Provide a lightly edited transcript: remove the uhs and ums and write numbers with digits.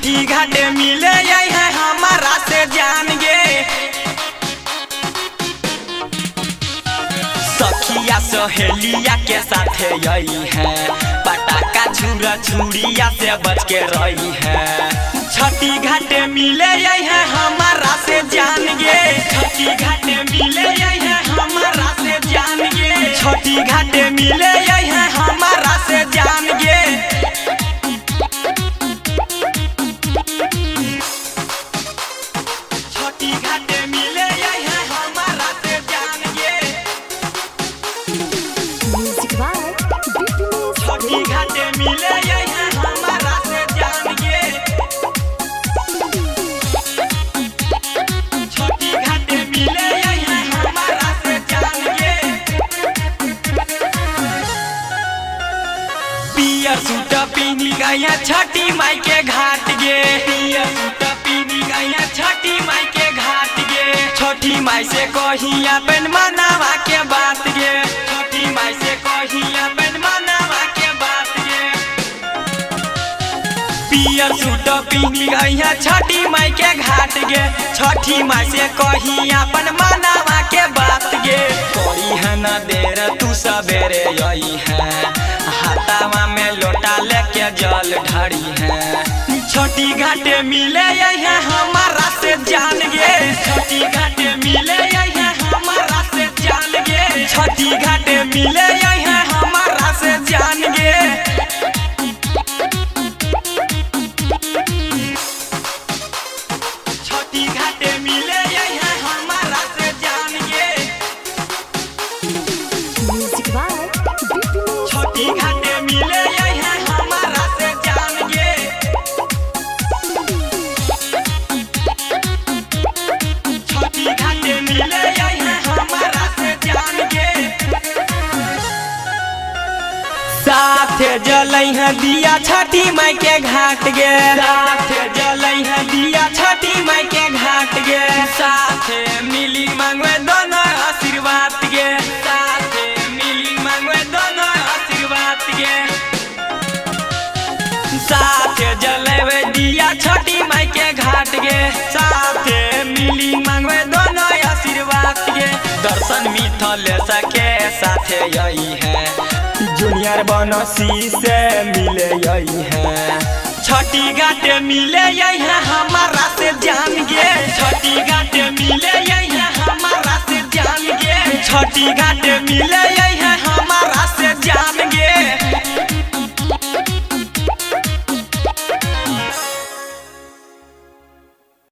छठी घाटे मिले आई है हमारा से जान गे। सखिया सहेलिया के साथे आई है, पटाखा छुरा छुरिया से बच के रही है। छठी घाटे मिले आई है हमारा से जान गे। छठी घाटे मिले आई है हमारा से जान गे। छठी घाटे मिले आई है हमारा से जान गे। छठी घाटे मिले आई है हमारा से जान गे। छठी घाटे मिले आई है हमारा से जान गे। छठी घाटे मिले आई है हमारा से जान गे। पियर सूट पीनी गया छठी माई के घाट गे। पियर सूट पीनी गया छठी माई के घाट गे। छठी माई से कही अपन मनावा के बात गे। छठी माई से कही अपन मनावा के बात गे। पियर सूट पीनी गया छठी माई के घाट गे। छठी माई से कही अपन मनावा के बात गे। कोई है न देर तू सवेरे आई है, हाथावा में लोटा लेके जल ढारी है। छठी घाटे मिले आई है हमारा से जान गे। छठी घाटे मिले आई है हमारा से जान गे। छठी घाटे मिले आई है हमारा से जान गे। छठी घाटे मिले आई है हमारा से जान गे। छठी घाटे मिले आई है हमारा से जान गे। छठी घाटे मिले आई है हमारा से जान गे। साथे जलई है दिया छठी माई के घाट गे। साथे जलई है दिया छठी माई के घाट गे। साथे मिली मांगवे दोनों आशीर्वाद गे। साथे मिली मांगवे दोनों आशीर्वाद गे। साथे जलेवे दिया छठी माई के घाट गे। साथे मिली मांगवे दोनों आशीर्वाद गे। दर्शन मिथल सके साथे आई है, जूनियर बनसी से मिले आई है। छठी घाटे मिले आई है हमारा से जान गे। छठी घाटे मिले आई है हमारा से जान गे। छठी घाटे मिले आई है हमारा से जान